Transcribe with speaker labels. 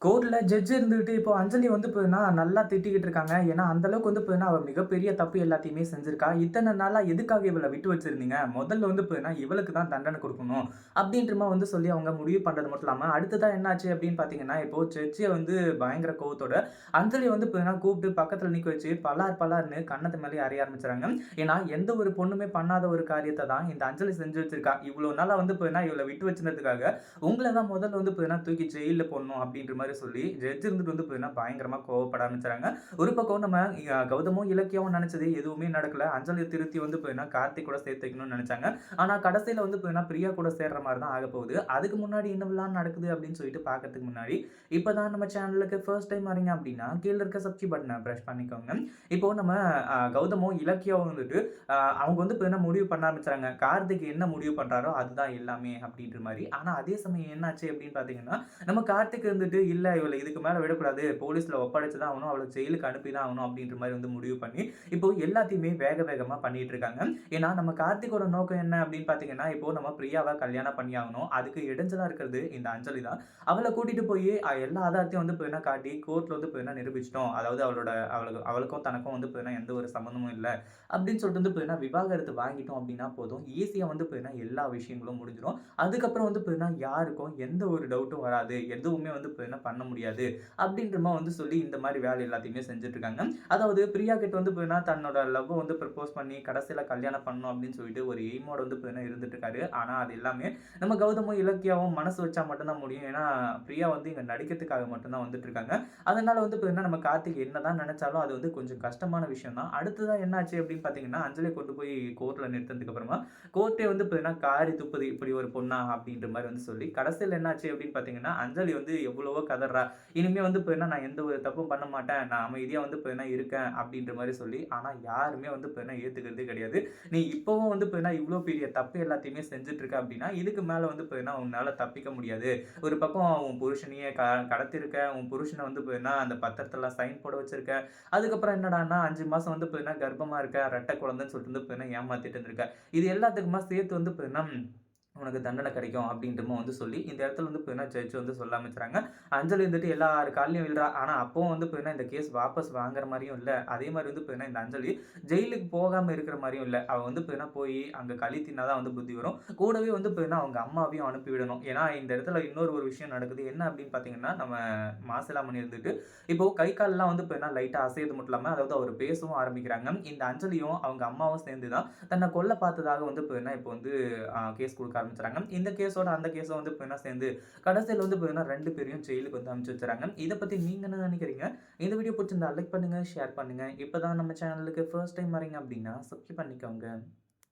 Speaker 1: கோர்ட்ல ஜட்ஜ் இருந்துகிட்டு இப்போ அஞ்சலி வந்து பார்த்தீங்கன்னா, நல்லா திட்டிக்கிட்டு இருக்காங்க. ஏன்னா, அந்த அளவுக்கு வந்து பார்த்தீங்கன்னா, அவ மிகப்பெரிய தப்பு எல்லாத்தையுமே செஞ்சிருக்கா. இத்தன நாளா எதுக்காக இவள விட்டு வச்சிருந்தீங்க? முதல்ல வந்து பார்த்தீங்கன்னா, இவளுக்கு தான் தண்டனை குடுக்கணும். அப்படின்ற மாரி வந்து சொல்லி அவங்க முடிவு பண்றது மட்டும் இல்லாம, அடுத்ததா என்னாச்சு அப்படின்னு பார்த்தீங்கன்னா, இப்போ ஜட்ஜே வந்து பயங்கர கோவத்தோட அஞ்சலிய வந்து பார்த்தீங்கன்னா, கூப்பிட்டு பக்கத்துல நிக்க வச்சு பலார் பலார்ன்னு கன்னத்து மேலயே அறைய ஆரம்பிச்சுறாங்க. ஏன்னா, எந்த ஒரு பொண்ணுமே பண்ணாத ஒரு காரியத்த தான் இந்த அஞ்சலி செஞ்சு வச்சிருக்கா. இவ்வளோ நாளா வந்து பார்த்தீங்கன்னா, இவள விட்டு வச்சிருந்ததுக்காக, உங்கள தான் முதல்ல வந்து பார்த்தீங்கன்னா, தூக்கி ஜெயில்ல போடணும் அப்படின்ற மாரி சொல்லி, ஜட்ஜ் இருந்துட்டு வந்து பார்த்தீங்கன்னா, பயங்கரமா கோவப்பட ஆரம்பிச்சுறாங்க. ஒரு பக்கம் நம்ம கௌதமும், இலக்கியாவும் நெனச்சது எதுவுமே நடக்கல. அஞ்சலிய திருத்தி வந்து பார்த்தீங்கன்னா, கார்த்திக் கூட சேர்த்து வைக்கணும்னு நெனச்சாங்க. ஆனா, கடைசில வந்து பார்த்தீங்கன்னா, பிரியா கூட சேர்ற மாரி தான் ஆகப்போகுது. அதுக்கு முன்னாடி என்னவெல்லாம் நடக்குது அப்படின்னு சொல்லிட்டு பார்க்கறதுக்கு முன்னாடி, இப்ப தான் நம்ம சேனலுக்கு ஃபர்ஸ்ட் டைம் வரீங்க அப்படின்னா, கீழ இருக்க சப்ஸ்கிரைப் பட்டன பிரஸ் பண்ணிக்கோங்க. இப்போ நம்ம கௌதமும், இலக்கியாவும் வந்துட்டு அவங்க வந்து இப்ப என்ன முடிவு பண்ண ஆரம்பிச்சுறாங்க. கார்த்திக் என்ன முடிவு பண்றாரோ அதுதான் எல்லாமே அப்படின்ற மாரி. ஆனா அதே சமயம் என்னாச்சு அப்படின்னு பார்த்தீங்கன்னா, நம்ம கார்த்திக் இருந்துட்டு இல்ல இவள இதுக்கு மேல விடக்கூடாது. போலீஸ்ல ஒப்படைச்சு தான் ஆகணும். அவள ஜெயிலுக்கு அனுப்பி தான் ஆகணும் அப்படின்ற மாரி வந்து முடிவு பண்ணி, இப்போ எல்லாத்தையுமே வேக வேகமா பண்ணிட்டு இருக்காங்க. ஏன்னா நம்ம கார்த்திக்கோட நோக்கம் என்ன அப்படின்னு பார்த்தீங்கன்னா, இப்போ நம்ம பிரியாவ கல்யாணம் பண்ணி ஆகணும். அதுக்கு இடைஞ்சலா இருக்கிறது இந்த அஞ்சலி தான். அவள கூட்டிட்டு போயி எல்லா ஆதாரத்தையும் வந்து பார்த்தீங்கன்னா காட்டி கோர்ட்ல வந்து பார்த்தீங்கன்னா நிரூபிச்சுட்டோம். அதாவது அவளுக்கும் தனக்கும் வந்து பார்த்தீங்கன்னா எந்த ஒரு சம்மந்தமும் இல்ல. அப்படின்னு சொல்லிட்டு வந்து பார்த்தீங்கன்னா, விவாகரத்து வாங்கிட்டோம் அப்படின்னா போதும். ஈஸியா வந்து பார்த்தீங்கன்னா, எல்லா விஷயங்களும் முடிஞ்சிரும். அதுக்கப்புறம் வந்து பார்த்தீங்கன்னா, யாருக்கும் எந்த ஒரு டவுட்டும் வராது. எதுவுமே வந்து பார்த்தீங்கன்னா பண்ண முடியாது. அப்படின்ற மாரி வந்து சொல்லி இந்த மாரி வேலை எல்லாத்தையுமே செஞ்சுட்டு இருக்காங்க. அதாவது பிரியா கிட்ட வந்து பார்த்தீங்கன்னா, தன்னோட லவ்வ வந்து ப்ரப்போஸ் பண்ணி கடைசியில கல்யாணம் பண்ணணும் அப்படின்னு சொல்லிட்டு ஒரு எய்மோட வந்து பார்த்தீங்கன்னா இருந்துட்டு இருக்காரு. ஆனா அது எல்லாமே நம்ம கௌதமும், இலக்கியாவும் மனசு வச்சா மட்டும் தான் முடியும். ஏன்னா, பிரியா வந்து இங்க நடிக்கிறதுக்காக மட்டும் தான் வந்துட்டு இருக்காங்க. அதனால வந்து பார்த்தீங்கன்னா, நம்ம கார்த்திக் என்னதான் நெனச்சாலும் அது வந்து கொஞ்சம் கஷ்டமான விஷயம் தான். அடுத்ததா என்னாச்சு அப்படின்னு பார்த்தீங்கன்னா, அஞ்சலிய கொண்டு போய் கோர்ட்ல நிறுத்துனதுக்கு அப்புறமா, கோர்ட்டே வந்து பார்த்தீங்கன்னா, காரி துப்புது. இப்படி ஒரு பொண்ணா? அப்படின்ற மாரி வந்து சொல்லி, கடைசியில என்னாச்சு அப்படின்னு பார்த்தீங்கன்னா, அஞ்சலி வந்து எவ்வளவோ கதர்றா. இனிமே வந்து பார்த்தீங்கன்னா, நான் எந்த ஒரு தப்பும் பண்ண மாட்டேன். நான் அமைதியா வந்து பார்த்தீங்கன்னா இருக்கேன் அப்படின்ற மாரி சொல்லி, ஆனா யாருமே வந்து பார்த்தீங்கன்னா ஏத்துக்கிறதே கிடையாது. நீ இப்பவும் வந்து பார்த்தீங்கன்னா, இவ்ளோ பெரிய தப்பு எல்லாத்தையுமே செஞ்சுட்டு இருக்க அப்படின்னா, இதுக்கு மேல வந்து பார்த்தீங்கன்னா, உன்னால தப்பிக்க முடியாது. ஒரு பக்கம் உன் புருஷனையே கடத்தியிருக்க, உன் புருஷன வந்து பார்த்தீங்கன்னா, அந்த பத்திரத்தெல்லாம் சைன் போட வச்சிருக்க. அதுக்கப்புறம் என்னடான்னா 5 மாசம் வந்து பார்த்தீங்கன்னா, கர்ப்பமா இருக்க, ரெட்டை குழந்தைன்னு சொல்லிட்டு வந்து பார்த்தீங்கன்னா, ஏமாத்திட்டு இருந்திருக்க. இது எல்லாத்துக்குமா சேர்த்து வந்து பார்த்தீங்கன்னா உனக்கு தண்டனை கிடைக்கும் அப்படின்றமோ வந்து சொல்லி, இந்த இடத்துல வந்து பார்த்தீங்கன்னா, ஜட்ஜ் வந்து சொல்ல ஆரம்பிச்சுறாங்க. அஞ்சலி வந்துட்டு எல்லார் கால்லயும் விழுறா. ஆனா, அப்பவும் வந்து பார்த்தீங்கன்னா, இந்த கேஸ் வாபஸ் வாங்குற மாரியும் இல்ல. அதே மாரி வந்து பார்த்தீங்கன்னா, இந்த அஞ்சலி ஜெயிலுக்கு போகாம இருக்கிற மாரியும் இல்ல. அவ வந்து பார்த்தீங்கன்னா, போயி அங்க களி தின்னா தான் வந்து புத்தி வரும். கூடவே வந்து பார்த்தீங்கன்னா, அவங்க அம்மாவையும் அனுப்பி விடணும். ஏன்னா, இந்த இடத்துல இன்னொரு ஒரு விஷயம் நடக்குது. என்ன அப்படின்னு பார்த்தீங்கன்னா, நம்ம மாசிலாமணி இருந்துட்டு, இப்போ கை கால்லாம் வந்து பார்த்தீங்கன்னா, லைட்டா அசையறது மட்டும் இல்லாம, அதாவது அவரு பேசவும் ஆரம்பிக்கிறாங்க. இந்த அஞ்சலியும், அவங்க அம்மாவும் சேர்ந்து தான் தன்னை கொல்ல பார்த்ததாக வந்து பார்த்தீங்கன்னா, இப்போ வந்து கேஸ் குடுக்க ஆரம்பிச்சுறாங்க. இந்த கேஸோட அந்த கேஸும் வந்து பார்த்தீங்கன்னா சேர்ந்து கடைசியில வந்து பார்த்தீங்கன்னா 2 பேரையும் ஜெயிலுக்கு வந்து அனுப்பிச்சு வச்சுறாங்க. இத பத்தி நீங்க என்ன நினைக்கிறீங்க? இந்த வீடியோ புடிச்சிருந்தா லைக் பண்ணுங்க, ஷேர் பண்ணுங்க. இப்பதான் நம்ம சேனலுக்கு ஃபர்ஸ்ட் டைம் வரீங்க அப்படின்னா சப்ஸ்கிரைப் பண்ணிக்கோங்க.